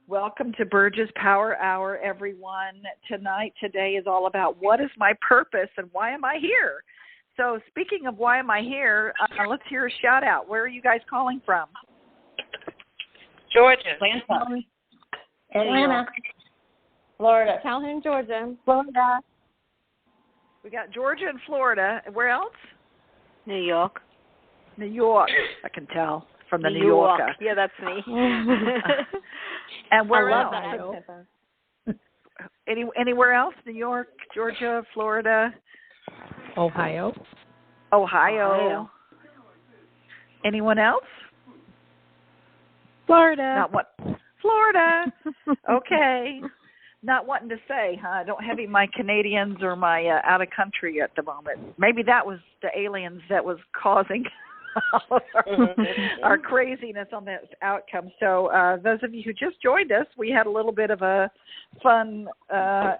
Welcome to Burge's Power Hour, everyone. Today is all about what is my purpose and why am I here? So speaking of why am I here, let's hear a shout out. Where are you guys calling from? Georgia. Atlanta. Florida. Calhoun, Georgia. Florida. We got Georgia and Florida. Where else? New York. New York. I can tell from the New York. Yorker. Yeah, that's me. And where I love else? that. Anywhere else? New York, Georgia, Florida, Ohio. Ohio. Anyone else? Florida. Not what? Florida. Okay. Not wanting to say, huh? I don't have my Canadians or my out of country at the moment. Maybe that was the aliens that was causing our craziness on this outcome. So those of you who just joined us, we had a little bit of a fun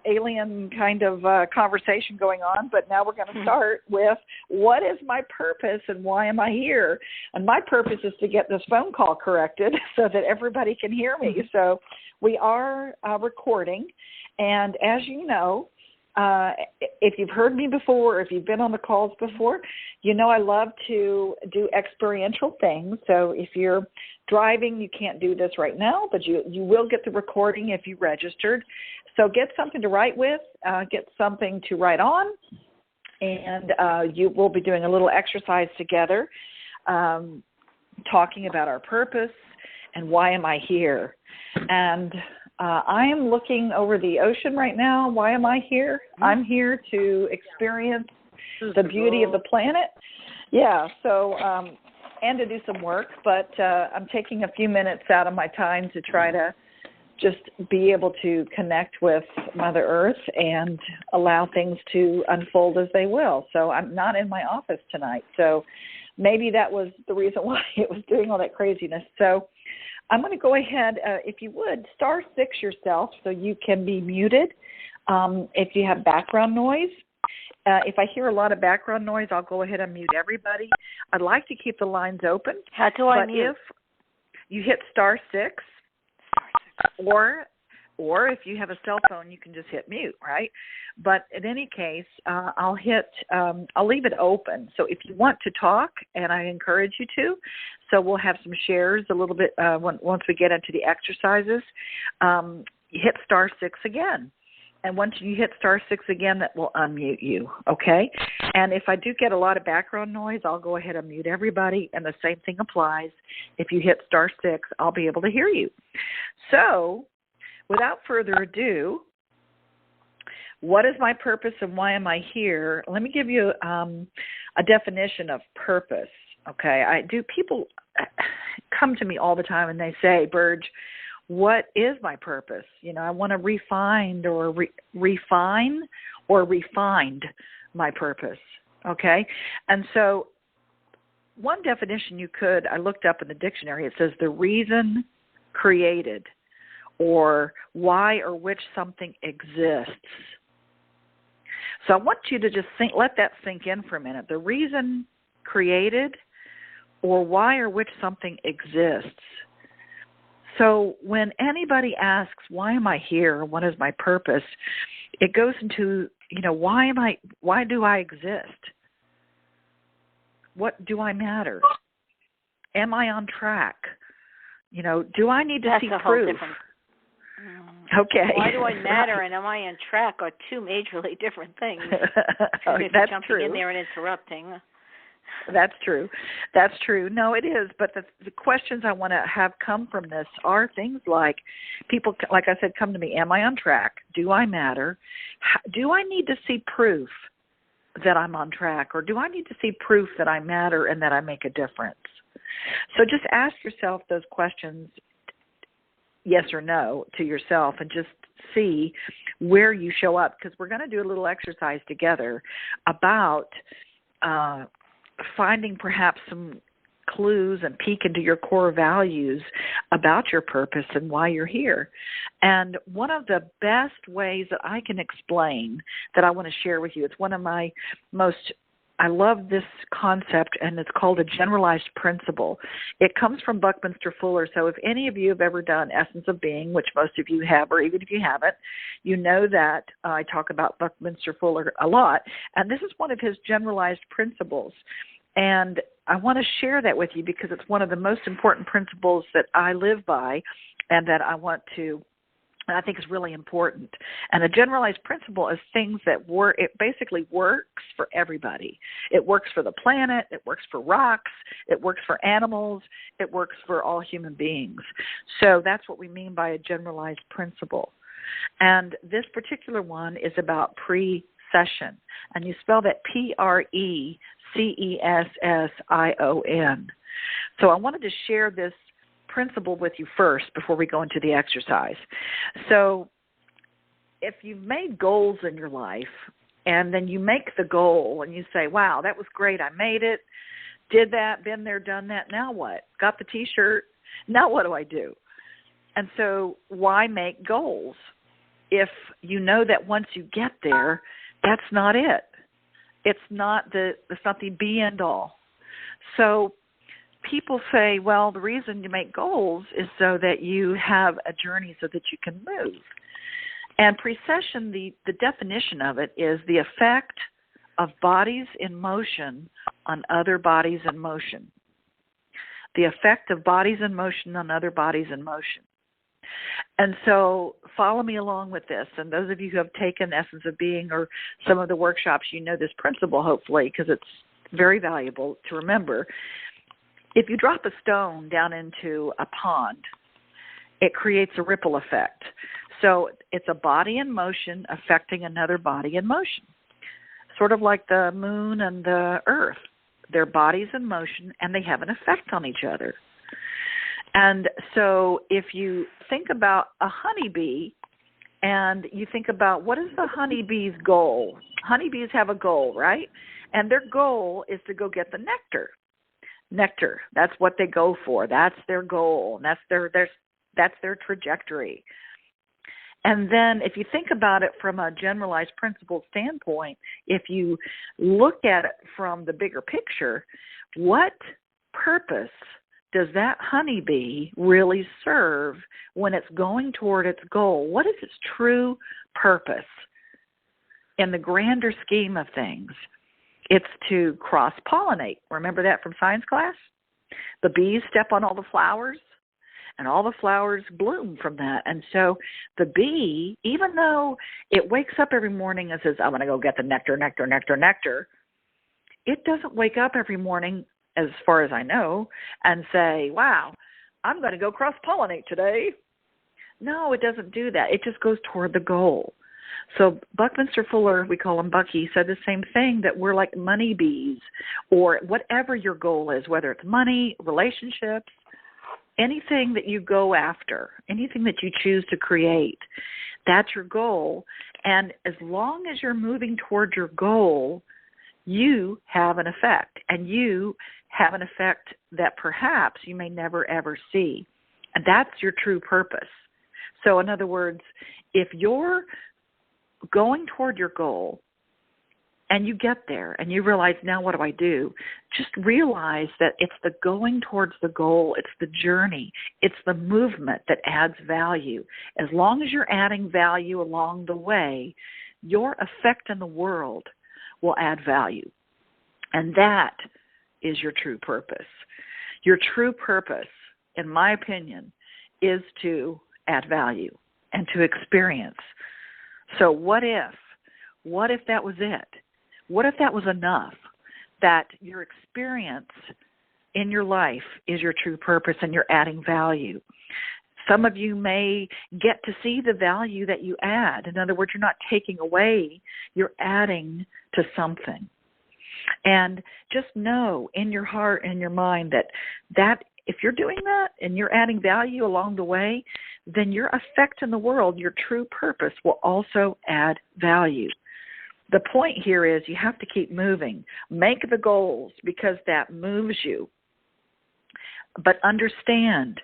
alien kind of conversation going on, but now we're going to start with what is my purpose and why am I here? And my purpose is to get this phone call corrected so that everybody can hear me. So we are recording, and as you know, if you've heard me before, or if you've been on the calls before, you know I love to do experiential things. So if you're driving, you can't do this right now, but you will get the recording if you registered. So get something to write with, get something to write on, and you will be doing a little exercise together, talking about our purpose and why am I here. And I am looking over the ocean right now. Why am I here? I'm here to experience the beauty of the planet. Yeah, so, and to do some work, but I'm taking a few minutes out of my time to try to just be able to connect with Mother Earth and allow things to unfold as they will. So I'm not in my office tonight. So maybe that was the reason why it was doing all that craziness. So I'm going to go ahead, if you would, *6 yourself so you can be muted if you have background noise. If I hear a lot of background noise, I'll go ahead and mute everybody. I'd like to keep the lines open. How do I mute? If you hit *6, or if you have a cell phone, you can just hit mute, right? But in any case, I'll leave it open. So if you want to talk, and I encourage you to, so we'll have some shares a little bit once we get into the exercises, hit *6 again. And once you hit *6 again, that will unmute you, okay? And if I do get a lot of background noise, I'll go ahead and mute everybody, and the same thing applies. If you hit *6, I'll be able to hear you. So without further ado, what is my purpose and why am I here? Let me give you a definition of purpose, okay? People come to me all the time and they say, Burge, what is my purpose? You know, I want to refine or refined my purpose, okay? And so one definition I looked up in the dictionary, it says the reason created, or why or which something exists. So I want you to just let that sink in for a minute. The reason created, or why or which something exists. So when anybody asks, why am I here? What is my purpose? It goes into, why do I exist? What do I matter? Am I on track? Do I need to see proof? Okay. Why do I matter and am I on track are two majorly different things. If That's jumping true. in there and interrupting. That's true. That's true. No, it is. But the questions I want to have come from this are things like people, like I said, come to me. Am I on track? Do I matter? Do I need to see proof that I'm on track? Or do I need to see proof that I matter and that I make a difference? So just ask yourself those questions, yes or no, to yourself, and just see where you show up, because we're going to do a little exercise together about finding perhaps some clues and peek into your core values about your purpose and why you're here. And one of the best ways that I can explain that I want to share with you, it's one of my most I love this concept, and it's called a generalized principle. It comes from Buckminster Fuller. So if any of you have ever done Essence of Being, which most of you have, or even if you haven't, you know that I talk about Buckminster Fuller a lot. And this is one of his generalized principles. And I want to share that with you because it's one of the most important principles that I live by and that I think is really important. And a generalized principle is things that it basically works for everybody. It works for the planet, it works for rocks, it works for animals, it works for all human beings. So that's what we mean by a generalized principle. And this particular one is about precession. And you spell that Precession. So I wanted to share this principle with you first before we go into the exercise. So if you've made goals in your life and then you make the goal and you say, wow, that was great, I made it, did that, been there, done that, now what? Got the T-shirt, now what do I do? And so why make goals if you know that once you get there, that's not it? It's not the be and all. So people say, well, the reason you make goals is so that you have a journey so that you can move. And precession, the definition of it is the effect of bodies in motion on other bodies in motion. The effect of bodies in motion on other bodies in motion. And so follow me along with this. And those of you who have taken Essence of Being or some of the workshops, you know this principle, hopefully, because it's very valuable to remember. If you drop a stone down into a pond, it creates a ripple effect. So it's a body in motion affecting another body in motion, sort of like the moon and the earth. They're bodies in motion, and they have an effect on each other. And so if you think about a honeybee and you think about what is the honeybee's goal? Honeybees have a goal, right? And their goal is to go get the nectar. Nectar, that's what they go for. That's their goal. That's their trajectory. And then if you think about it from a generalized principle standpoint, if you look at it from the bigger picture, what purpose does that honeybee really serve when it's going toward its goal? What is its true purpose in the grander scheme of things? It's to cross-pollinate. Remember that from science class? The bees step on all the flowers, and all the flowers bloom from that. And so the bee, even though it wakes up every morning and says, I'm going to go get the nectar, nectar, nectar, nectar, it doesn't wake up every morning, as far as I know, and say, wow, I'm going to go cross-pollinate today. No, it doesn't do that. It just goes toward the goal. So Buckminster Fuller, we call him Bucky, said the same thing, that we're like money bees, or whatever your goal is, whether it's money, relationships, anything that you go after, anything that you choose to create, that's your goal. And as long as you're moving toward your goal, you have an effect, and you have an effect that perhaps you may never, ever see. And that's your true purpose. So in other words, if you're going toward your goal and you get there and you realize, now what do I do? Just realize that it's the going towards the goal, it's the journey, it's the movement that adds value. As long as you're adding value along the way, your effect in the world will add value. And that is your true purpose. Your true purpose, in my opinion, is to add value and to experience. So what if that was it? What if that was enough, that your experience in your life is your true purpose and you're adding value? Some of you may get to see the value that you add. In other words, you're not taking away, you're adding to something. And just know in your heart and your mind that if you're doing that and you're adding value along the way, then your effect in the world, your true purpose, will also add value. The point here is you have to keep moving. Make the goals because that moves you. But understand,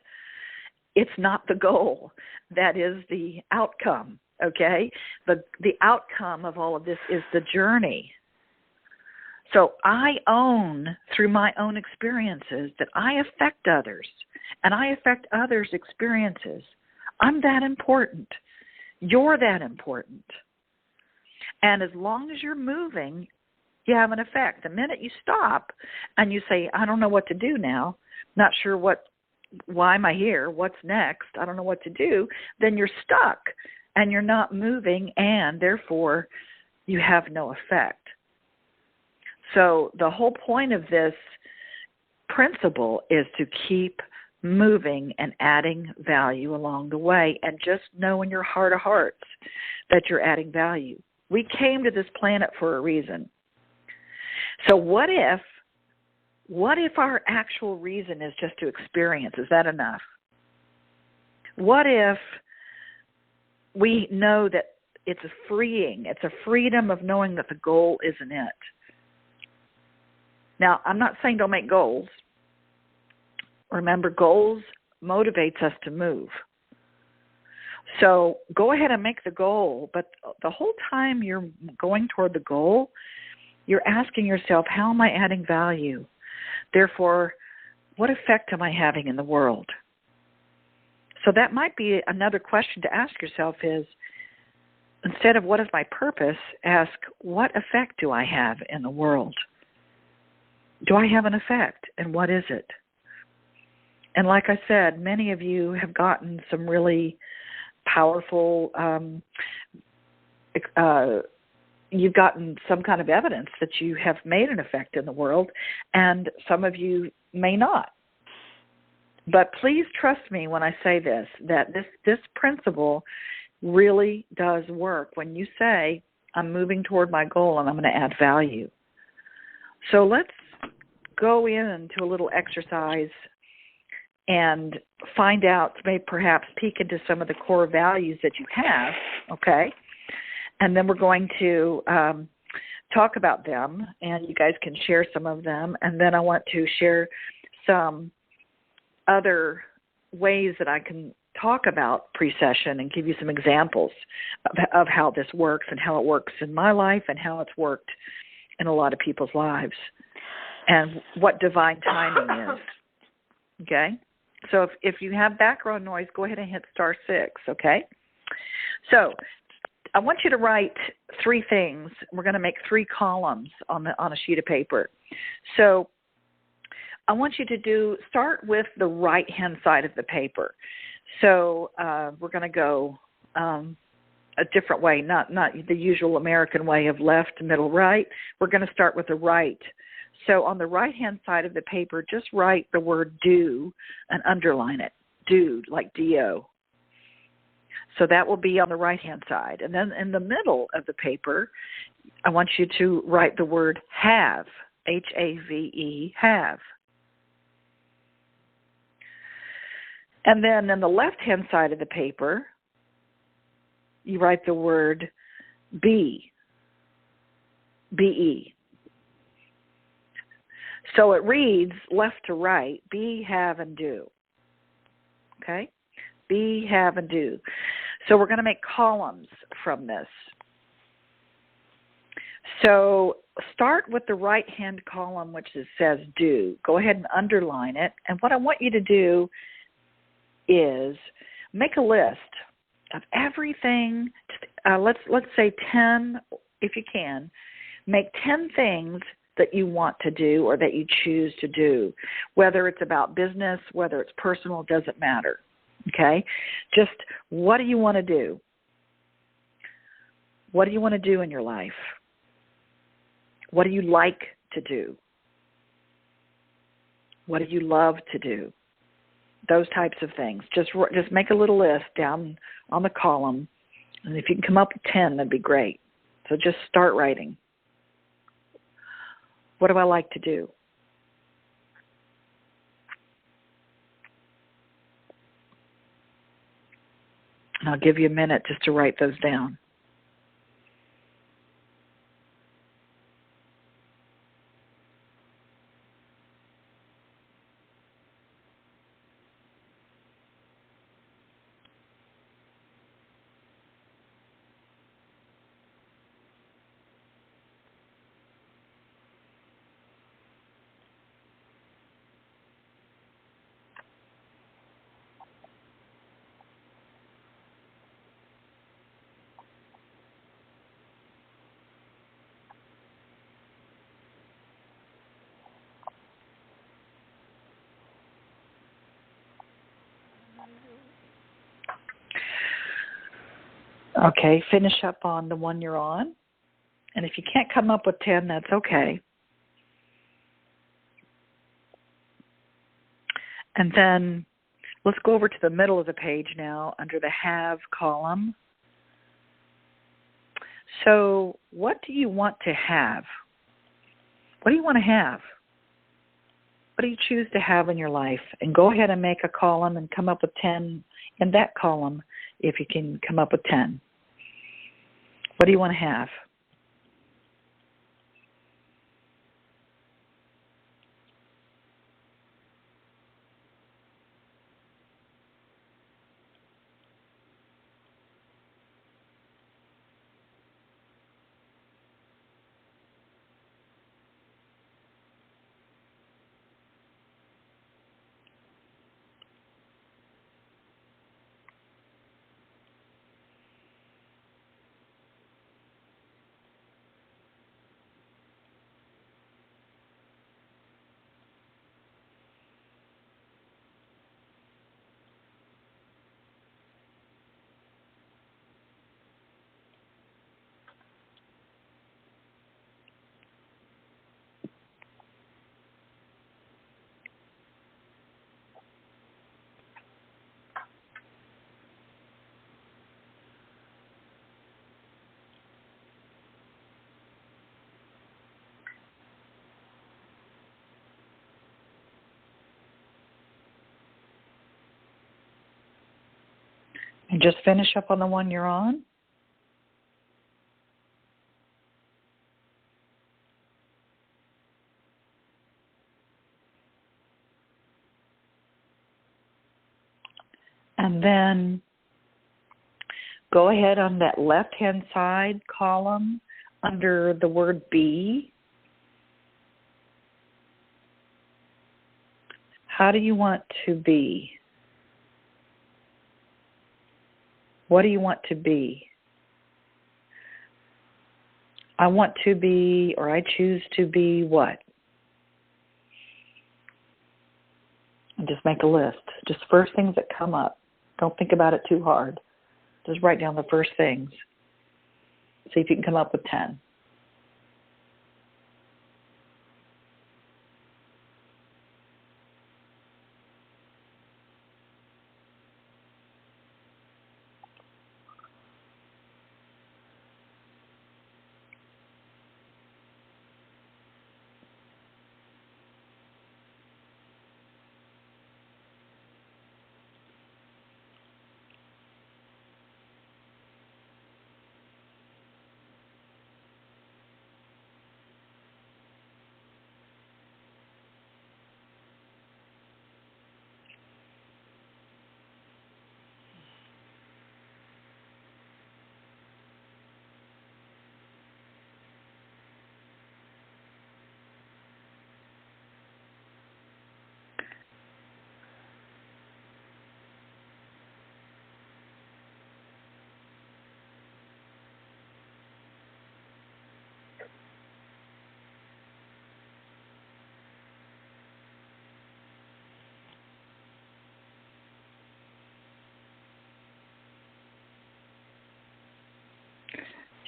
it's not the goal. That is the outcome, okay? The outcome of all of this is the journey. So I own through my own experiences that I affect others, and I affect others' experiences. I'm that important. You're that important. And as long as you're moving, you have an effect. The minute you stop and you say, I don't know what to do now, not sure why am I here, what's next, I don't know what to do, then you're stuck and you're not moving, and therefore you have no effect. So the whole point of this principle is to keep moving and adding value along the way, and just know in your heart of hearts that you're adding value. We came to this planet for a reason. So what if our actual reason is just to experience? Is that enough? What if we know that it's a freedom of knowing that the goal isn't it? Now, I'm not saying don't make goals. Remember, goals motivates us to move. So go ahead and make the goal, but the whole time you're going toward the goal, you're asking yourself, how am I adding value? Therefore, what effect am I having in the world? So that might be another question to ask yourself is, instead of what is my purpose, ask, what effect do I have in the world? Do I have an effect, and what is it? And like I said, many of you have gotten some really powerful, you've gotten some kind of evidence that you have made an effect in the world, and some of you may not. But please trust me when I say this, that this principle really does work when you say, I'm moving toward my goal and I'm going to add value. So let's go into a little exercise and find out, maybe perhaps peek into some of the core values that you have, okay? And then we're going to talk about them, and you guys can share some of them. And then I want to share some other ways that I can talk about precession and give you some examples of how this works and how it works in my life and how it's worked in a lot of people's lives and what divine timing is, okay? So if you have background noise, go ahead and hit *6, okay? So I want you to write 3 things. We're going to make 3 columns on a sheet of paper. So I want you to start with the right-hand side of the paper. So we're going to go a different way, not the usual American way of left, middle, right. We're going to start with the right. So on the right-hand side of the paper, just write the word do and underline it. Do, like D-O. So that will be on the right-hand side. And then in the middle of the paper, I want you to write the word have, H-A-V-E, have. And then in the left-hand side of the paper, you write the word be, B-E. So it reads left to right, be, have, and do. Okay? Be, have, and do. So we're going to make columns from this. So start with the right-hand column, which says do. Go ahead and underline it. And what I want you to do is make a list of everything. Let's say 10, if you can. Make 10 things that you want to do or that you choose to do, whether it's about business, whether it's personal, doesn't matter. Okay? Just what do you want to do? What do you want to do in your life? What do you like to do? What do you love to do? Those types of things. Just make a little list down on the column, and if you can come up with 10, that'd be great. So just start writing. What do I like to do? And I'll give you a minute just to write those down. Okay, finish up on the one you're on. And if you can't come up with 10, that's okay. And then let's go over to the middle of the page now under the have column. So what do you want to have? What do you want to have? What do you choose to have in your life? And go ahead and make a column and come up with 10 in that column if you can come up with 10. What do you want to have? And just finish up on the one you're on. And then go ahead on that left-hand side column under the word be. How do you want to be? What do you want to be? I want to be, or I choose to be what? And just make a list. Just first things that come up. Don't think about it too hard. Just write down the first things. See if you can come up with 10.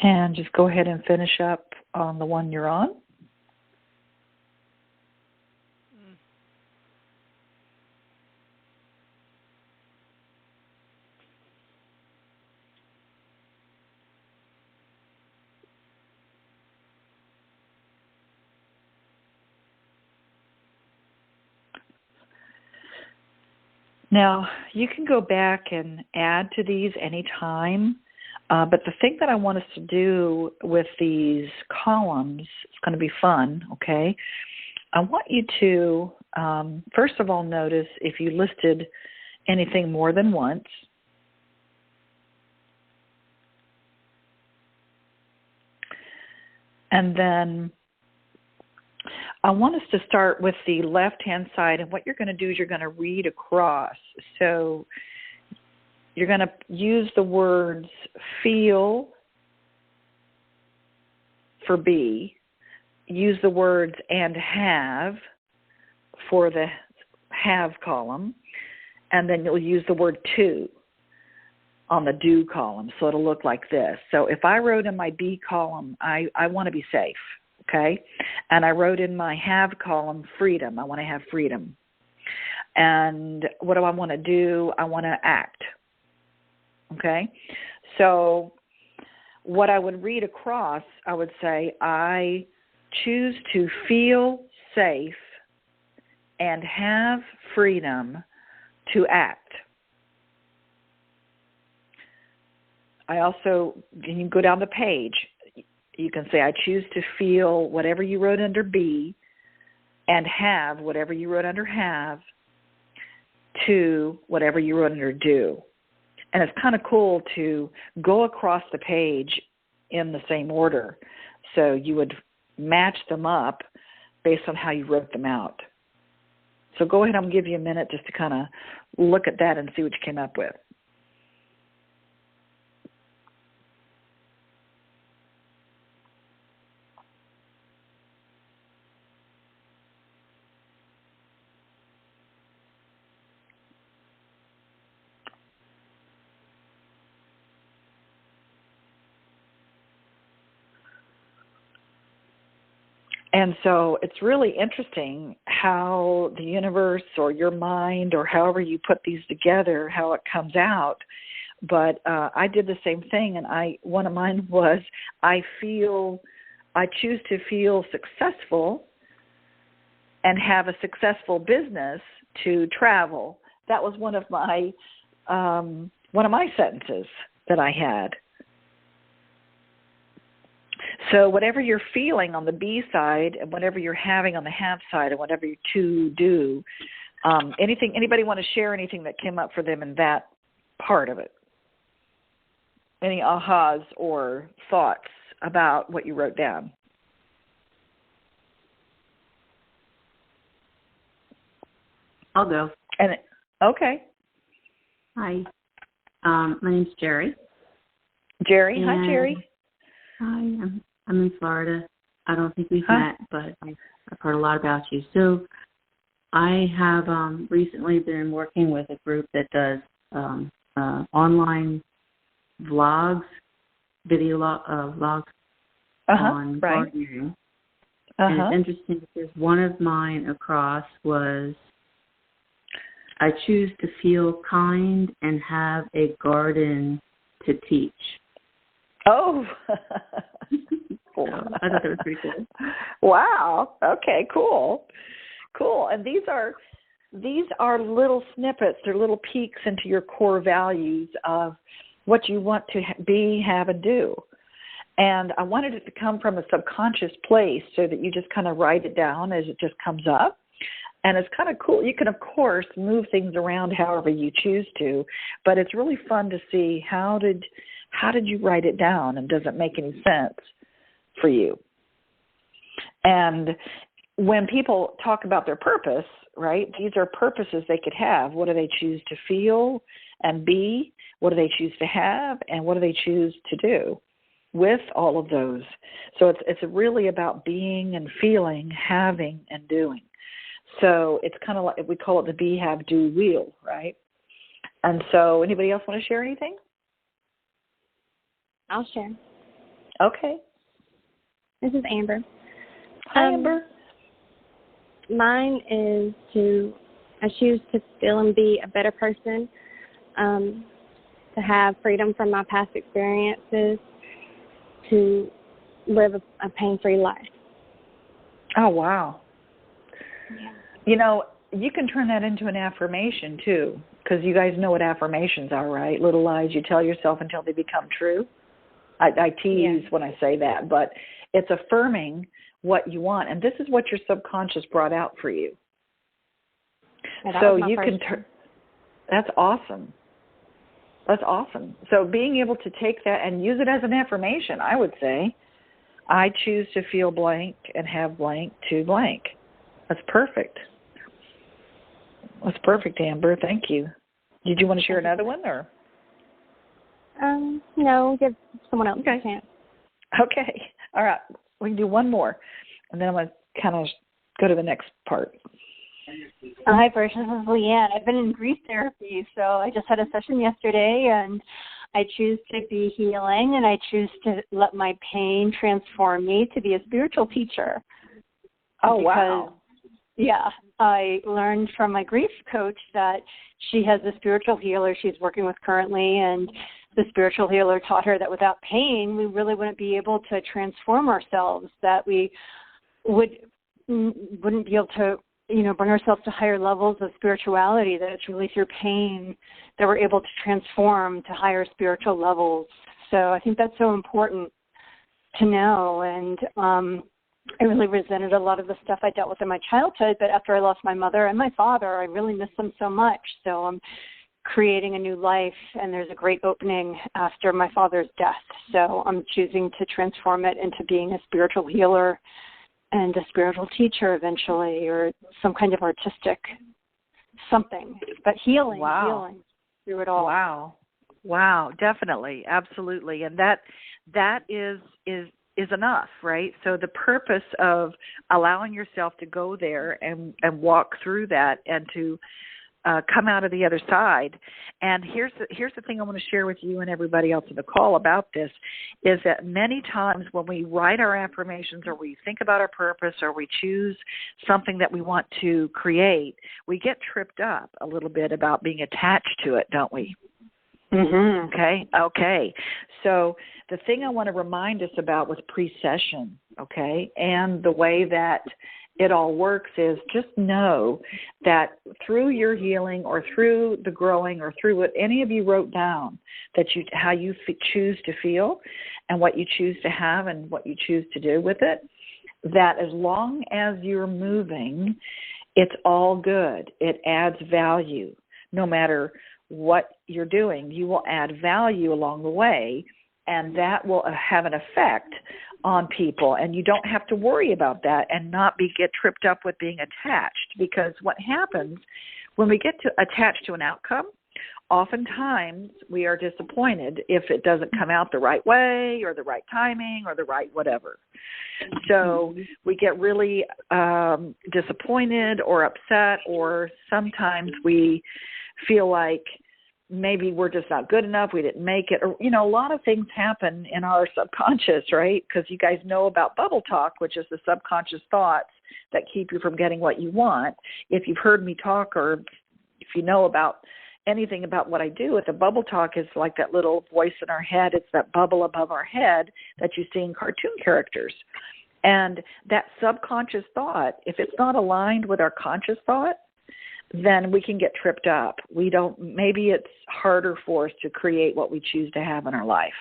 And just go ahead and finish up on the one you're on. Now, you can go back and add to these anytime, but the thing that I want us to do with these columns, it's going to be fun, okay? I want you to, first of all, notice if you listed anything more than once. And then I want us to start with the left-hand side, and what you're going to do is you're going to read across. So you're going to use the words feel for be, use the words and have for the have column, and then you'll use the word to on the do column, so it'll look like this. So if I wrote in my be column, I want to be safe, okay? And I wrote in my have column, freedom. I want to have freedom. And what do I want to do? I want to act, okay? So what I would read across, I would say, I choose to feel safe and have freedom to act. I also, when you go down the page, you can say, I choose to feel whatever you wrote under be and have whatever you wrote under have to whatever you wrote under do. And it's kind of cool to go across the page in the same order. So you would match them up based on how you wrote them out. So go ahead, I'll give you a minute just to kind of look at that and see what you came up with. And so it's really interesting how the universe or your mind or however you put these together, how it comes out. But I did the same thing, and one of mine was I choose to feel successful and have a successful business to travel. That was one of my sentences that I had. So whatever you're feeling on the be side and whatever you're having on the have side and whatever you to do, anybody want to share anything that came up for them in that part of it? Any ahas or thoughts about what you wrote down? I'll go. Okay. Hi. My name's Jerry. Jerry. Hi, Jerry. Hi. I'm in Florida. I don't think we've met, but I've heard a lot about you. So I have recently been working with a group that does online vlogs, video vlogs on gardening. And it's interesting because one of mine across was I choose to feel kind and have a garden to teach. Oh, cool. I thought that was pretty cool. Wow. Okay, cool. And these are little snippets. They're little peeks into your core values of what you want to be, have, and do. And I wanted it to come from a subconscious place so that you just kind of write it down as it just comes up. And it's kind of cool. You can, of course, move things around however you choose to, but it's really fun to see how did you write it down, and does it make any sense for you? And when people talk about their purpose, right, these are purposes they could have. What do they choose to feel and be? What do they choose to have? And what do they choose to do with all of those? So it's really about being and feeling, having, and doing. So it's kind of like, we call it the be, have, do wheel, right? And so anybody else want to share anything? I'll share. Okay. This is Amber. Hi, Amber. Mine is I choose to feel and be a better person, to have freedom from my past experiences, to live a pain-free life. Oh, wow. Yeah. You know, you can turn that into an affirmation, too, because you guys know what affirmations are, right? Little lies you tell yourself until they become true. I tease when I say that, but it's affirming what you want, and this is what your subconscious brought out for you. So you can that's awesome. That's awesome. So being able to take that and use it as an affirmation, I would say, I choose to feel blank and have blank to blank. That's perfect. That's perfect, Amber. Thank you. Did you want to share another one, or? No, give someone else a chance. Okay. All right. We can do one more, and then I'm going to kind of go to the next part. Hi, Precious. This is Leanne. I've been in grief therapy, so I just had a session yesterday, and I choose to be healing, and I choose to let my pain transform me to be a spiritual teacher. Oh, wow. Yeah, I learned from my grief coach that she has a spiritual healer she's working with currently, and the spiritual healer taught her that without pain, we really wouldn't be able to transform ourselves, that we wouldn't be able to, bring ourselves to higher levels of spirituality, that it's really through pain that we're able to transform to higher spiritual levels. So I think that's so important to know. And I really resented a lot of the stuff I dealt with in my childhood, but after I lost my mother and my father, I really miss them so much. So I'm creating a new life, and there's a great opening after my father's death. So I'm choosing to transform it into being a spiritual healer and a spiritual teacher eventually, or some kind of artistic something, but healing through it all. Wow, definitely, absolutely. And that is enough, right? So the purpose of allowing yourself to go there and walk through that and to come out of the other side. And here's the thing I want to share with you and everybody else in the call about this, is that many times when we write our affirmations, or we think about our purpose, or we choose something that we want to create, we get tripped up a little bit about being attached to it, don't we? Mm-hmm. Okay. So the thing I want to remind us about with precession, okay, and the way that it all works is just know that through your healing, or through the growing, or through what any of you wrote down, that how you choose to feel and what you choose to have and what you choose to do with it, that as long as you're moving, it's all good. It adds value. No matter what you're doing, you will add value along the way, and that will have an effect on people, and you don't have to worry about that and not get tripped up with being attached, because what happens when we get attached to an outcome, oftentimes we are disappointed if it doesn't come out the right way, or the right timing, or the right whatever. So we get really disappointed or upset, or sometimes we feel like maybe we're just not good enough, we didn't make it, or, a lot of things happen in our subconscious, right? Because you guys know about bubble talk, which is the subconscious thoughts that keep you from getting what you want. If you've heard me talk, or if you know about anything about what I do with the bubble talk, is like that little voice in our head. It's that bubble above our head that you see in cartoon characters. And that subconscious thought, if it's not aligned with our conscious thought, then we can get tripped up. Maybe it's harder for us to create what we choose to have in our life.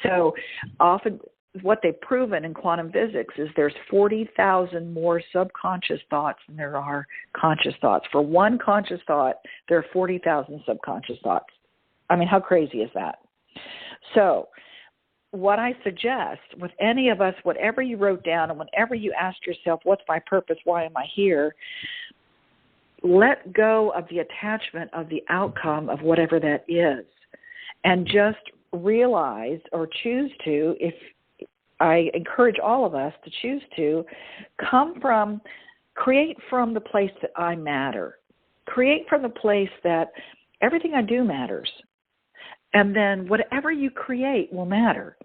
So often what they've proven in quantum physics is there's 40,000 more subconscious thoughts than there are conscious thoughts. For one conscious thought, there are 40,000 subconscious thoughts. I mean, how crazy is that? So what I suggest with any of us, whatever you wrote down, and whenever you ask yourself, what's my purpose? Why am I here? Let go of the attachment of the outcome of whatever that is, and just realize, or choose to, if I encourage all of us to choose to, create from the place that I matter. Create from the place that everything I do matters. And then whatever you create will matter.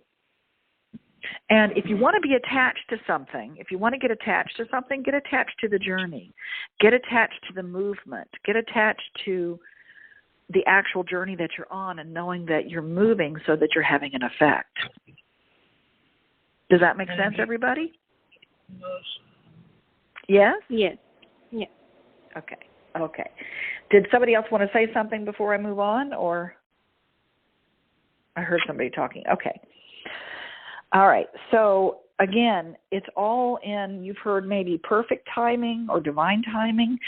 And if you want to be attached to something, if you want to get attached to something, get attached to the journey. Get attached to the movement. Get attached to the actual journey that you're on, and knowing that you're moving so that you're having an effect. Does that make sense, everybody? Yes? Yes. Yes. Okay. Did somebody else want to say something before I move on, or? I heard somebody talking. Okay. All right. So again, it's all in, you've heard maybe perfect timing or divine timing.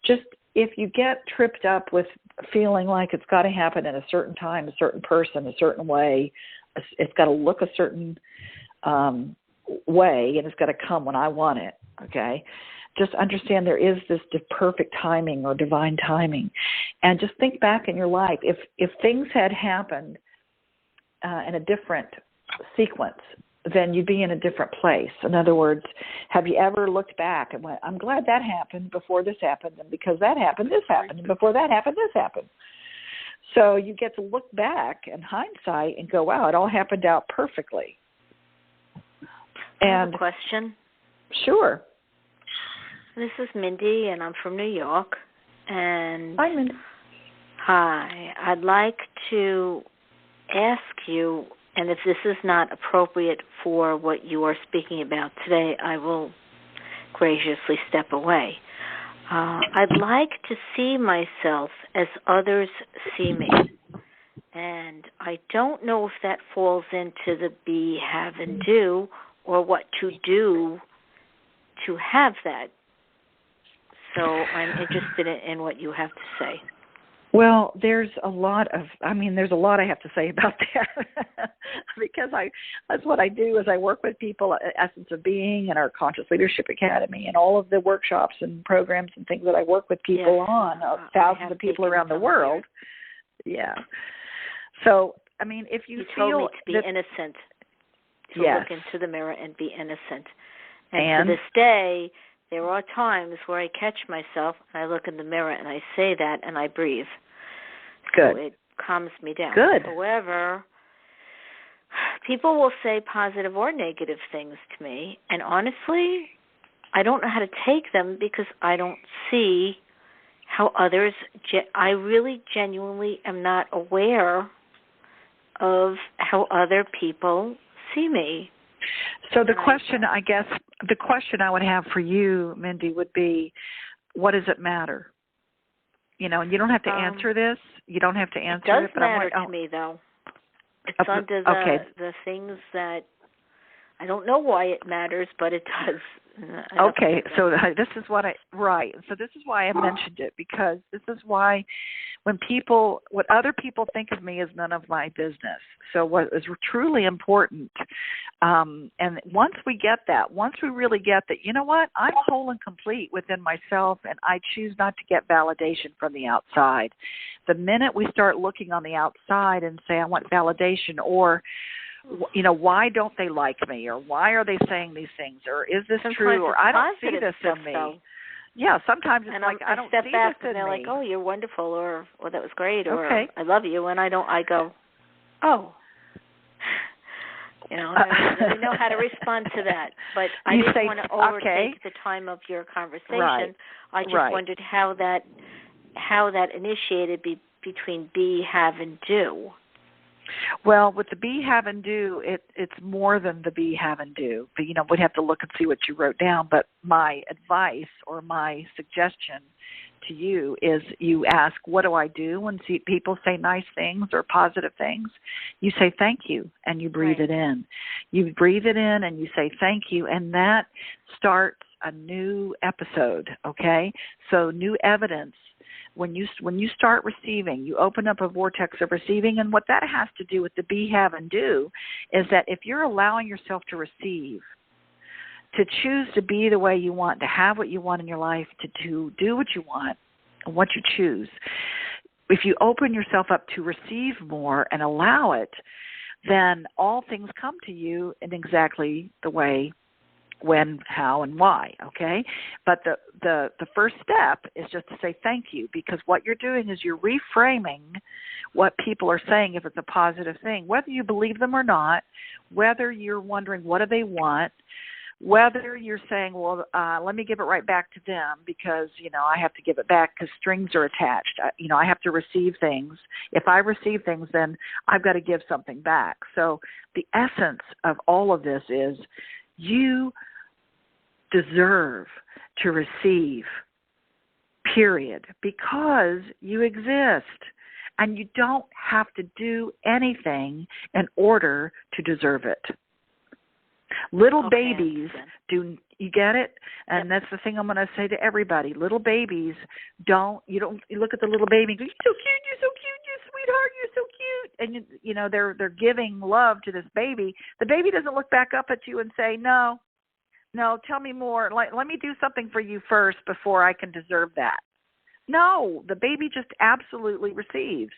Just if you get tripped up with feeling like it's got to happen at a certain time, a certain person, a certain way, it's got to look a certain way, and it's got to come when I want it, okay? Just understand there is this perfect timing or divine timing. And just think back in your life. If things had happened in a different sequence, then you'd be in a different place. In other words, have you ever looked back and went, I'm glad that happened before this happened, and because that happened, this happened, and before that happened, this happened. So you get to look back in hindsight and go, wow, it all happened out perfectly. I have a question. Sure. This is Mindy, and I'm from New York. And Hi, Mindy. Hi. I'd like to ask you, and if this is not appropriate for what you are speaking about today, I will graciously step away. I'd like to see myself as others see me. And I don't know if that falls into the be, have, and do, or what to do to have that. So I'm interested in what you have to say. Well, there's a lot I have to say about that because that's what I do is I work with people at Essence of Being and our Conscious Leadership Academy and all of the workshops and programs and things that I work with people on, thousands of people around the world. Yeah. So, I mean, if you feel... told me to be innocent, to yes. look into the mirror and be innocent. And to this day, there are times where I catch myself and I look in the mirror and I say that and I breathe. Good. So it calms me down. Good. However, people will say positive or negative things to me, and honestly, I don't know how to take them because I don't see how others... I really genuinely am not aware of how other people see me. So the question I would have for you, Mindy, would be, what does it matter? And you don't have to answer this. You don't have to answer it. It does matter to me, though. It's under the things that I don't know why it matters, but it does. Okay, so this is what So this is why I mentioned it, because this is why what other people think of me is none of my business. So what is truly important, and once we really get that, you know what, I'm whole and complete within myself, and I choose not to get validation from the outside. The minute we start looking on the outside and say, I want validation, or why don't they like me, or why are they saying these things, or is this true, or I don't see this in me. Though. Yeah, sometimes it's I don't step see back this in and they're me. like, oh, you're wonderful, or that was great, or okay. I love you, and I go, oh. I don't know how to respond to that, but I didn't want to overtake the time of your conversation. Right. I just wondered how that initiated between be, have, and do. Well, with the be, have, and do, it's more than the be, have, and do. But, we'd have to look and see what you wrote down. But my advice or my suggestion to you is you ask, what do I do when people say nice things or positive things? You say thank you, and you breathe it in. You breathe it in, and you say thank you, and that starts a new episode, okay? So new evidence. When you start receiving, you open up a vortex of receiving, and what that has to do with the be, have, and do is that if you're allowing yourself to receive, to choose to be the way you want, to have what you want in your life, to do what you want and what you choose, if you open yourself up to receive more and allow it, then all things come to you in exactly the way, when, how, and why, okay? But the first step is just to say thank you, because what you're doing is you're reframing what people are saying if it's a positive thing, whether you believe them or not, whether you're wondering what do they want, whether you're saying, well, let me give it right back to them because, I have to give it back because strings are attached. I have to receive things. If I receive things, then I've got to give something back. So the essence of all of this is you deserve to receive, period, because you exist. And you don't have to do anything in order to deserve it. Little babies do, you get it? And that's the thing I'm going to say to everybody. Little babies you look at the little baby and go, you're so cute, you sweetheart, you're so cute. And, they're giving love to this baby. The baby doesn't look back up at you and say, no, tell me more. Let me do something for you first before I can deserve that. No, the baby just absolutely receives.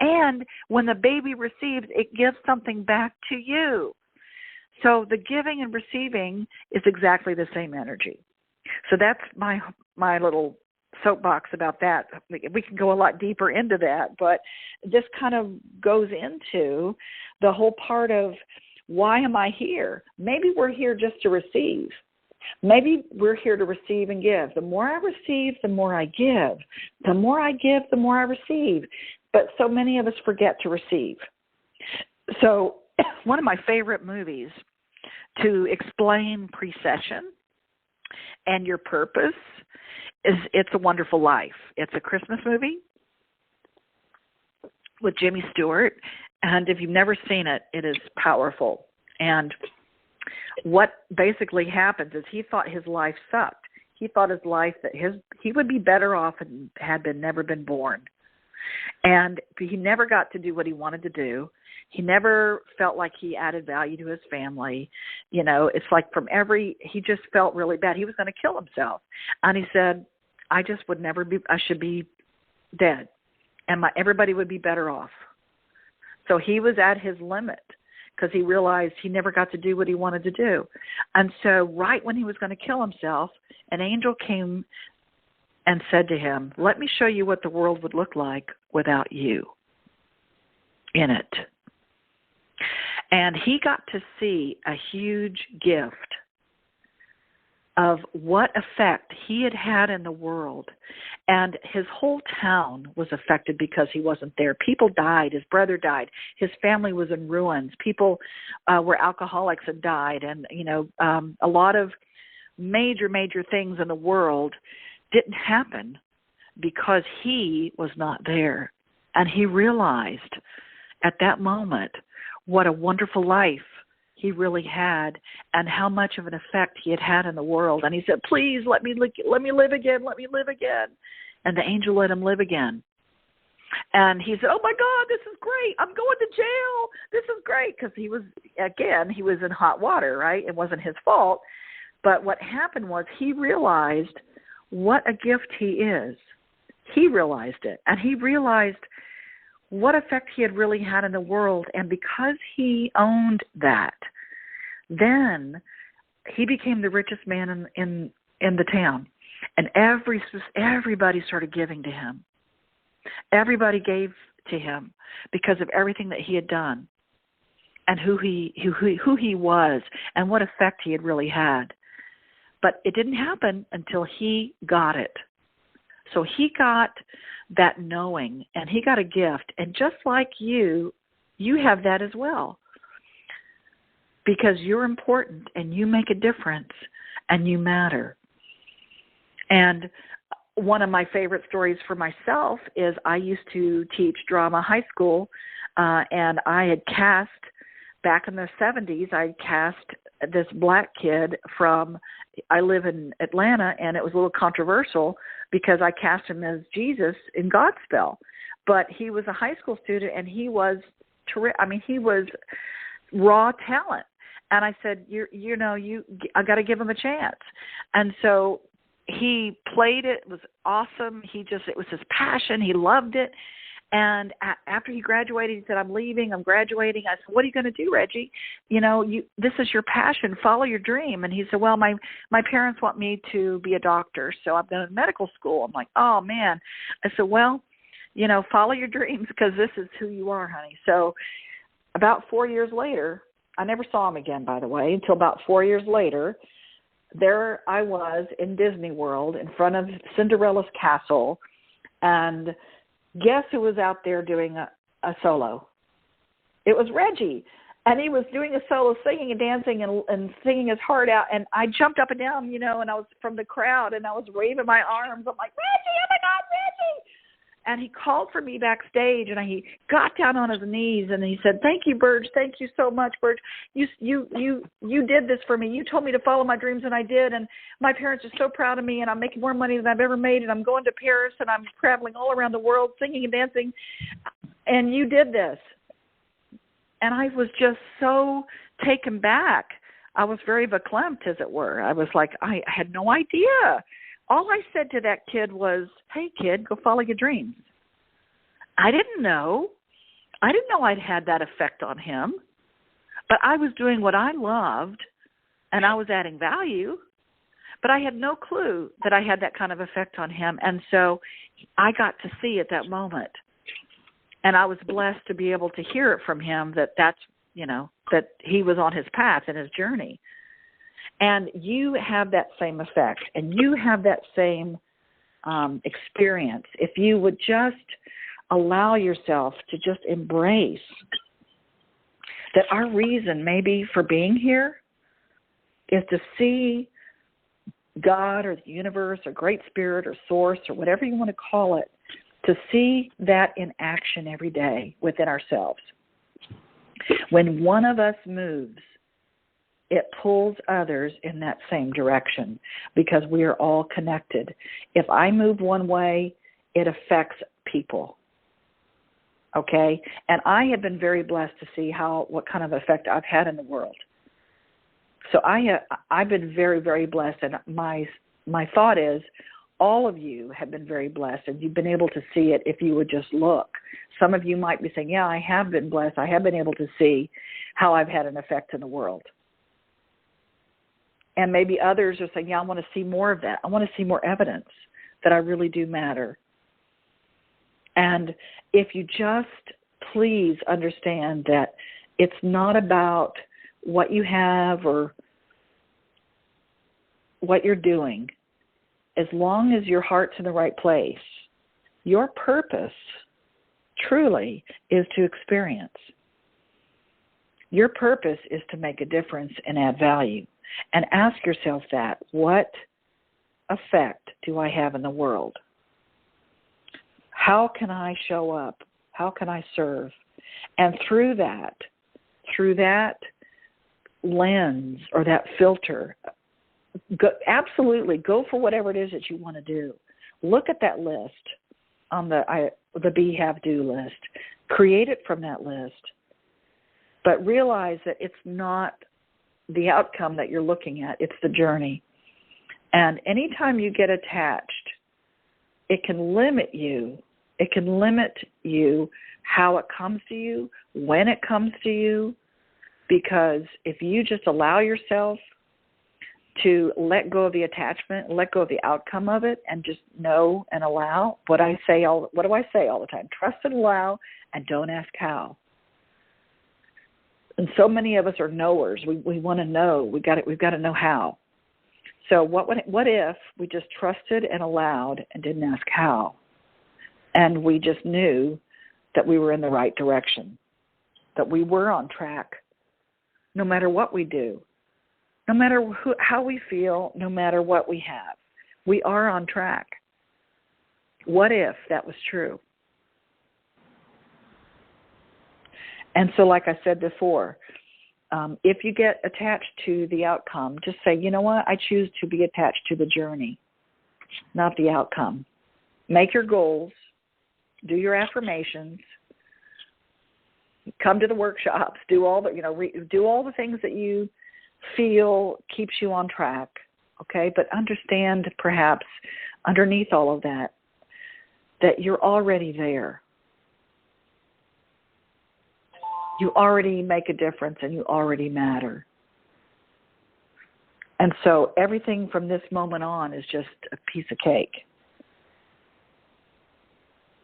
And when the baby receives, it gives something back to you. So the giving and receiving is exactly the same energy. So that's my little soapbox about that. We can go a lot deeper into that, but this kind of goes into the whole part of, why am I here? Maybe we're here just to receive. Maybe we're here to receive and give. The more I receive, the more I give. The more I give, the more I receive. But so many of us forget to receive. So one of my favorite movies to explain precession and your purpose is It's a Wonderful Life. It's a Christmas movie with Jimmy Stewart. And if you've never seen it, it is powerful. And what basically happens is he thought his life sucked. He thought his life that he would be better off and had never been born. And he never got to do what he wanted to do. He never felt like he added value to his family. You know, it's like he just felt really bad. He was going to kill himself. And he said, I should be dead. And everybody would be better off. So he was at his limit because he realized he never got to do what he wanted to do. And so right when he was going to kill himself, an angel came and said to him, let me show you what the world would look like without you in it. And he got to see a huge gift of what effect he had had in the world. And his whole town was affected because he wasn't there. People died. His brother died. His family was in ruins. People were alcoholics and died. And, a lot of major, major things in the world didn't happen because he was not there. And he realized at that moment what a wonderful life he really had and how much of an effect he had had in the world. And he said, please let me live again. Let me live again. And the angel let him live again. And he said, oh my God, this is great. I'm going to jail. This is great. Because he was in hot water, right? It wasn't his fault. But what happened was he realized what a gift he is. He realized it. And he realized what effect he had really had in the world. And because he owned that, then he became the richest man in the town. And everybody started giving to him. Everybody gave to him because of everything that he had done and who he was and what effect he had really had. But it didn't happen until he got it. So he got that knowing, and he got a gift. And just like you have that as well. Because you're important, and you make a difference, and you matter. And one of my favorite stories for myself is I used to teach drama high school, and I had cast, back in the 70s, I cast this black kid I live in Atlanta, and it was a little controversial because I cast him as Jesus in Godspell. But he was a high school student, and he was he was raw talent. And I said, I got to give him a chance. And so he played it. It was awesome. It was his passion. He loved it. And after he graduated, he said, I'm leaving. I'm graduating. I said, what are you going to do, Reggie? This is your passion. Follow your dream. And he said, well, my parents want me to be a doctor, so I'm going to medical school. I'm like, oh, man. I said, well, follow your dreams because this is who you are, honey. So about 4 years later, I never saw him again, by the way, until about 4 years later. There I was in Disney World in front of Cinderella's castle, and guess who was out there doing a solo? It was Reggie. And he was doing a solo, singing and dancing and singing his heart out. And I jumped up and down, and I was from the crowd, and I was waving my arms. I'm like, Reggie, oh my God, Reggie. And he called for me backstage, and he got down on his knees, and he said, thank you, Burge. Thank you so much, Burge. You did this for me. You told me to follow my dreams, and I did. And my parents are so proud of me, and I'm making more money than I've ever made, and I'm going to Paris, and I'm traveling all around the world singing and dancing. And you did this. And I was just so taken back. I was very verklempt, as it were. I was like, I had no idea. All I said to that kid was, hey, kid, go follow your dreams. I didn't know I'd had that effect on him. But I was doing what I loved, and I was adding value, but I had no clue that I had that kind of effect on him. And so I got to see at that moment. And I was blessed to be able to hear it from him that that he was on his path and his journey. And you have that same effect, and you have that same experience. If you would just allow yourself to just embrace that our reason maybe for being here is to see God or the universe or Great Spirit or Source or whatever you want to call it, to see that in action every day within ourselves. When one of us moves, it pulls others in that same direction because we are all connected. If I move one way, it affects people. Okay? And I have been very blessed to see what kind of effect I've had in the world. So I've been very, very blessed, and my thought is all of you have been very blessed, and you've been able to see it if you would just look. Some of you might be saying, yeah, I have been blessed. I have been able to see how I've had an effect in the world. And maybe others are saying, yeah, I want to see more of that. I want to see more evidence that I really do matter. And if you just please understand that it's not about what you have or what you're doing, as long as your heart's in the right place, your purpose truly is to experience. Your purpose is to make a difference and add value. And ask yourself that, what effect do I have in the world? How can I show up? How can I serve? And through that lens or that filter, absolutely go for whatever it is that you want to do. Look at that list on the be, have, do list. Create it from that list. But realize that it's not the outcome that you're looking at. It's the journey. And anytime you get attached, it can limit you. It can limit you how it comes to you, when it comes to you, because if you just allow yourself to let go of the attachment, let go of the outcome of it, and just know and allow, what do I say all the time? Trust and allow, and don't ask how. And so many of us are knowers. We want to know. We've got to know how. So what if we just trusted and allowed and didn't ask how, and we just knew that we were in the right direction, that we were on track, no matter what we do, no matter how we feel, no matter what we have, we are on track. What if that was true? And so, like I said before, if you get attached to the outcome, just say, you know what, I choose to be attached to the journey, not the outcome. Make your goals, do your affirmations, come to the workshops, do all the things that you feel keeps you on track, okay? But understand, perhaps, underneath all of that you're already there. You already make a difference and you already matter. And so everything from this moment on is just a piece of cake.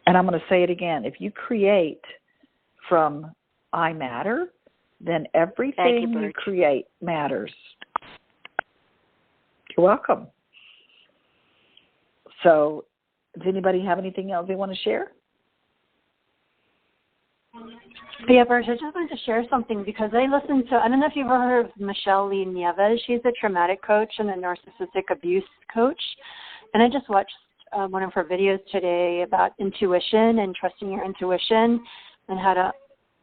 And I'm going to say it again. If you create from I matter, then everything you create matters. You're welcome. So does anybody have anything else they want to share? Yeah, Burge, I just wanted to share something because I don't know if you've ever heard of Michelle Lee Nieves. She's a traumatic coach and a narcissistic abuse coach. And I just watched one of her videos today about intuition and trusting your intuition and how to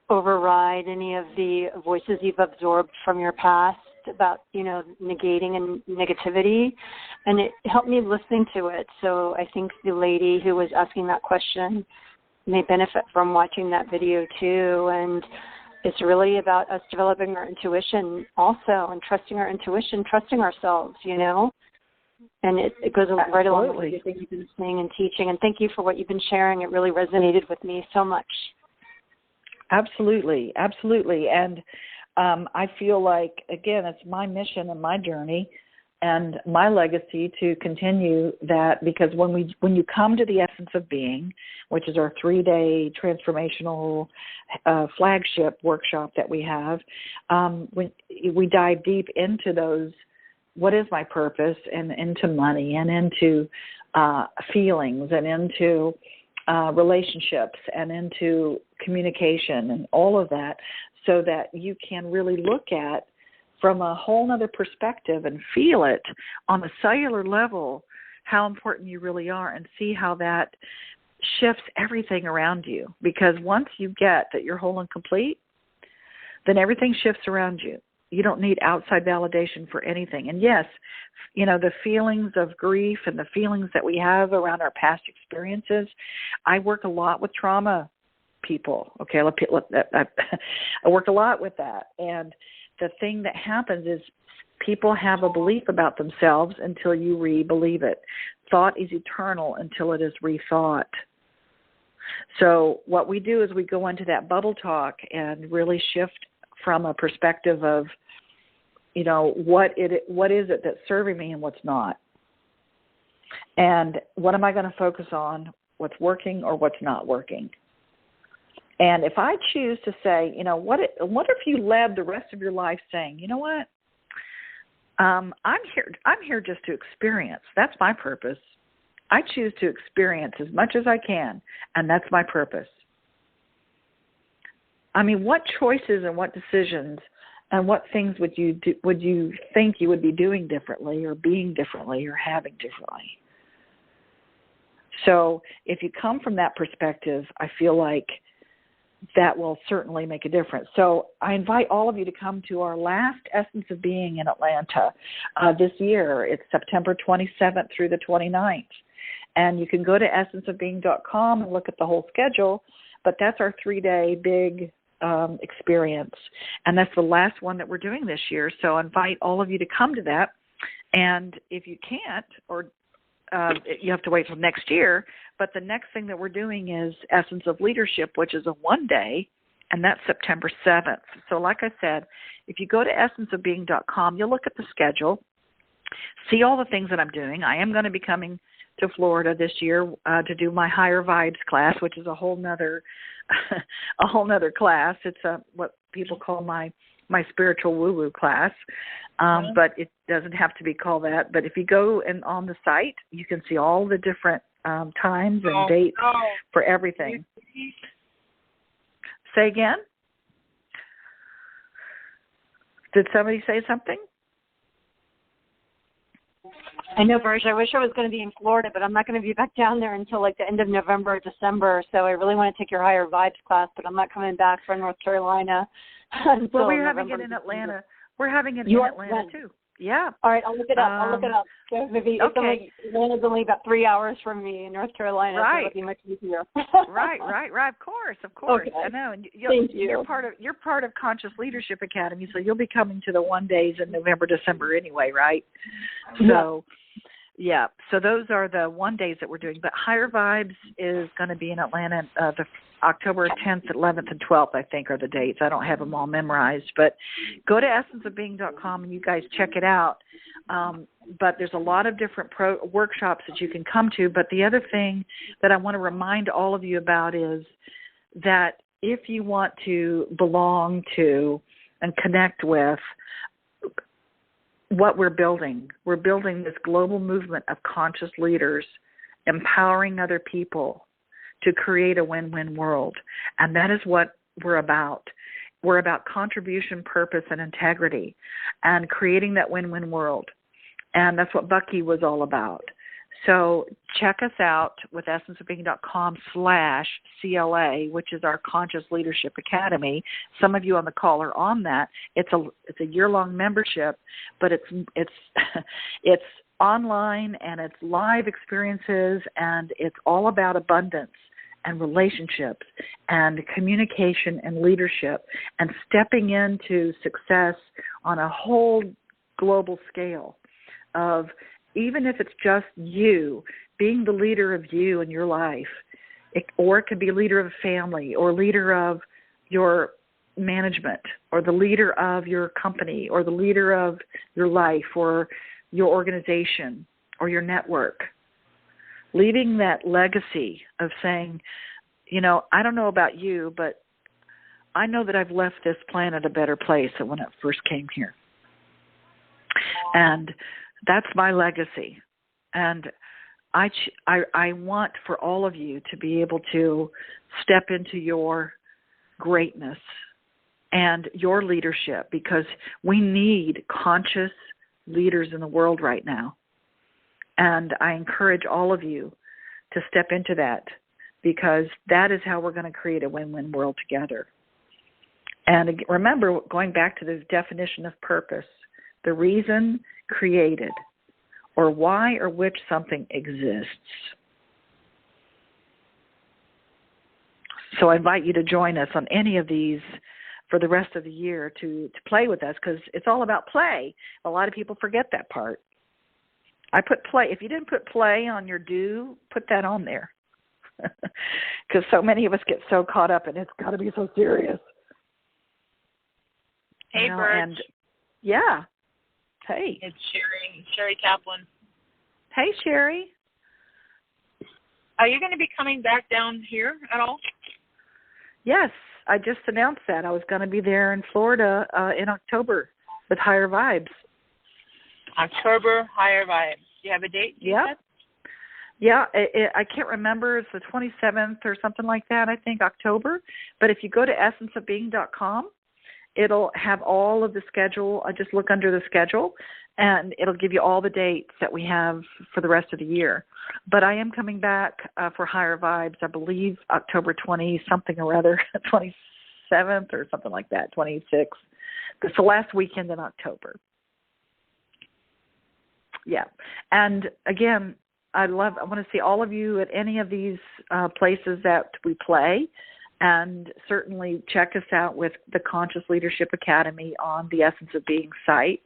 override any of the voices you've absorbed from your past about, negating and negativity. And it helped me listening to it. So I think the lady who was asking that question may benefit from watching that video too. And it's really about us developing our intuition also and trusting our intuition, trusting ourselves, And it goes right along with everything you've been saying and teaching. And thank you for what you've been sharing. It really resonated with me so much. Absolutely, absolutely. And I feel like, again, it's my mission and my journey and my legacy to continue that, because when you come to the Essence of Being, which is our 3-day transformational flagship workshop that we have, when we dive deep into those, what is my purpose, and into money, and into feelings, and into relationships, and into communication, and all of that, so that you can really look at from a whole other perspective and feel it on a cellular level how important you really are, and see how that shifts everything around you. Because once you get that you're whole and complete, then everything shifts around you. You don't need outside validation for anything. And yes, the feelings of grief and the feelings that we have around our past experiences, I work a lot with trauma people. Okay, I work a lot with that. And the thing that happens is people have a belief about themselves until you re-believe it. Thought is eternal until it is rethought. So what we do is we go into that bubble talk and really shift from a perspective of, what is it that's serving me and what's not? And what am I going to focus on? What's working or what's not working? And if I choose to say, what if you led the rest of your life saying, you know what, I'm here just to experience. That's my purpose. I choose to experience as much as I can, and that's my purpose. I mean, what choices and what decisions and what things would you think you would be doing differently, or being differently, or having differently? So if you come from that perspective, I feel like that will certainly make a difference. So I invite all of you to come to our last Essence of Being in Atlanta this year. It's September 27th through the 29th. And you can go to essenceofbeing.com and look at the whole schedule, but that's our 3-day big experience. And that's the last one that we're doing this year. So I invite all of you to come to that. And if you can't, or you have to wait till next year, but the next thing that we're doing is Essence of Leadership, which is a 1-day, and that's September 7th. So like I said, if you go to essenceofbeing.com, you'll look at the schedule, see all the things that I'm doing. I am going to be coming to Florida this year to do my Higher Vibes class, which is a whole nother class. It's what people call my spiritual woo-woo class, but it doesn't have to be called that. But if you go on the site, you can see all the different times and dates for everything. Say again? Did somebody say something? I know, Virg. I wish I was going to be in Florida, but I'm not going to be back down there until like the end of November or December. So I really want to take your Higher Vibes class, but I'm not coming back from North Carolina. Well, we're having it in Atlanta. We're having it in Atlanta too. Yeah. All right, I'll look it up. So maybe Atlanta's only about 3 hours from me in North Carolina, right. So it'll be much easier. Right. Of course. Okay. I know. And Thank you. You're part of Conscious Leadership Academy, so you'll be coming to the 1-days in November, December anyway, right? So. Yeah, so those are the 1-days that we're doing. But Higher Vibes is going to be in Atlanta the October 10th, 11th, and 12th, I think, are the dates. I don't have them all memorized. But go to essenceofbeing.com and you guys check it out. But there's a lot of different workshops that you can come to. But the other thing that I want to remind all of you about is that if you want to belong to and connect with what we're building this global movement of conscious leaders empowering other people to create a win-win world. And that is what we're about. We're about contribution, purpose, and integrity, and creating that win-win world. And that's what Bucky was all about. So check us out with essenceofbeing.com/CLA, which is our Conscious Leadership Academy. Some of you on the call are on that. It's a year-long membership, but it's it's online and it's live experiences, and it's all about abundance and relationships and communication and leadership and stepping into success on a whole global scale of, even if it's just you, being the leader of you in your life, or it could be leader of a family or leader of your management or the leader of your company or the leader of your life or your organization or your network, leaving that legacy of saying, I don't know about you, but I know that I've left this planet a better place than when it first came here. And that's my legacy. And I want for all of you to be able to step into your greatness and your leadership, because we need conscious leaders in the world right now. And I encourage all of you to step into that, because that is how we're going to create a win-win world together. And remember, going back to the definition of purpose, the reason created or why or which something exists. So I invite you to join us on any of these for the rest of the year to play with us, because it's all about play. A lot of people forget that part. I put play. If you didn't put play on your do, put that on there. Because so many of us get so caught up in it's got to be so serious. Hey, Bert. And yeah. Hey. It's Sherry Kaplan. Hey, Sherry. Are you going to be coming back down here at all? Yes, I just announced that. I was going to be there in Florida in October with Higher Vibes. October, Higher Vibes. Do you have a date? Yeah. Yeah, I can't remember. It's the 27th or something like that, I think, October. But if you go to essenceofbeing.com, it'll have all of the schedule. I just look under the schedule, and it'll give you all the dates that we have for the rest of the year. But I am coming back for Higher Vibes, I believe, October 20-something or other, 27th or something like that, 26th. It's the last weekend in October. Yeah. And, again, I want to see all of you at any of these places that we play. And certainly check us out with the Conscious Leadership Academy on the Essence of Being site,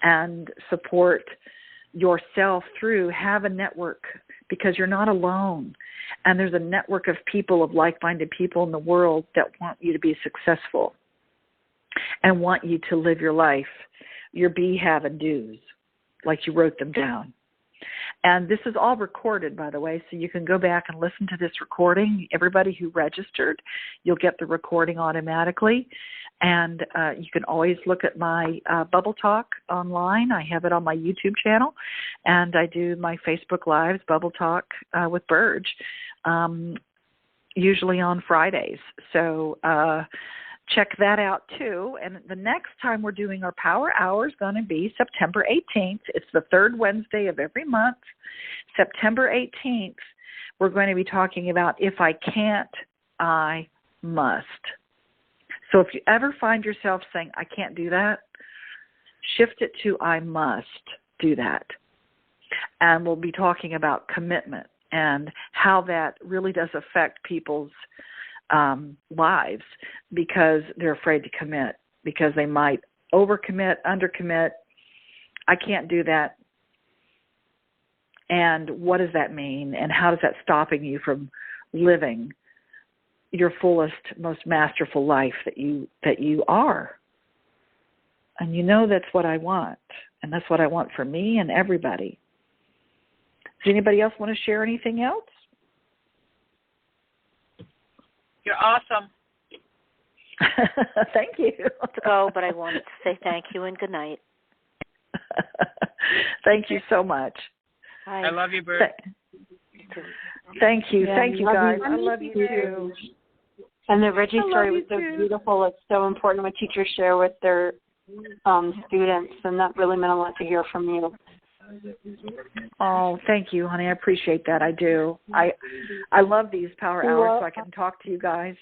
and support yourself through. Have a network, because you're not alone. And there's a network of people, of like-minded people in the world that want you to be successful and want you to live your life, your be, have, and do's, like you wrote them down. And this is all recorded, by the way, so you can go back and listen to this recording. Everybody who registered, you'll get the recording automatically. And you can always look at my Bubble Talk online. I have it on my YouTube channel. And I do my Facebook Lives, Bubble Talk with Burge, usually on Fridays. So check that out too. And the next time we're doing our Power Hour is going to be September 18th. It's the third Wednesday of every month. September 18th, we're going to be talking about if I can't, I must. So if you ever find yourself saying, I can't do that, shift it to I must do that. And we'll be talking about commitment and how that really does affect people's lives, because they're afraid to commit, because they might overcommit, undercommit. I can't do that. And what does that mean? And how is that stopping you from living your fullest, most masterful life that you are? And that's what I want. And that's what I want for me and everybody. Does anybody else want to share anything else? You're awesome. Thank you. To go, but I wanted to say thank you and good night. Thank you so much. Bye. I love you, Bert. Thank you. Yeah, Thank you, guys. I love you too. And the Reggie story was so beautiful. It's so important when teachers share with their students, and that really meant a lot to hear from you. Oh, thank you, honey. I appreciate that. I do. I love these Power Hours so I can talk to you guys.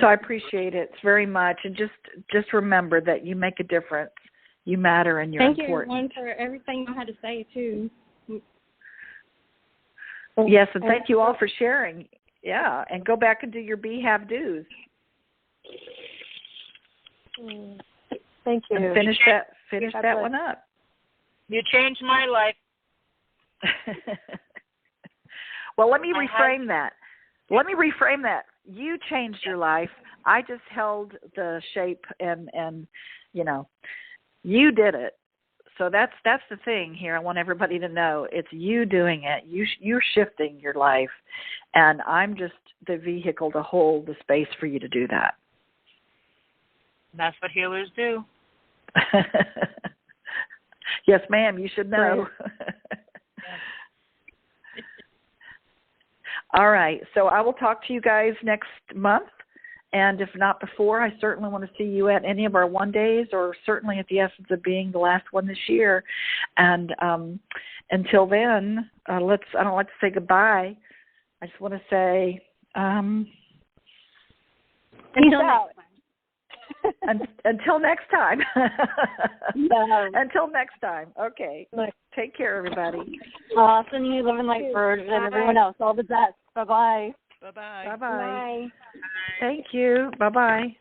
So I appreciate it very much. And just remember that you make a difference. You matter, and you're important. Thank you, everyone, for everything you had to say, too. Yes, and thank you all for sharing. Yeah, and go back and do your be, have, do's. Thank you. And finish that one up. You changed my life. Well, let me reframe that. you changed your life. I just held the shape and you know, you did it. So that's the thing here. I want everybody to know it's you doing it. You're shifting your life, and I'm just the vehicle to hold the space for you to do that. That's what healers do. Yes, ma'am. You should know. All right. So I will talk to you guys next month. And if not before, I certainly want to see you at any of our one days, or certainly at the Essence of Being, the last one this year. And until then, I don't like to say goodbye. I just want to say until next time. Until next time. Okay. Take care, everybody. Sending you love and light, Virg, and everyone else. All the best. Bye-bye. Bye-bye. Bye-bye. Bye. Thank you. Bye-bye.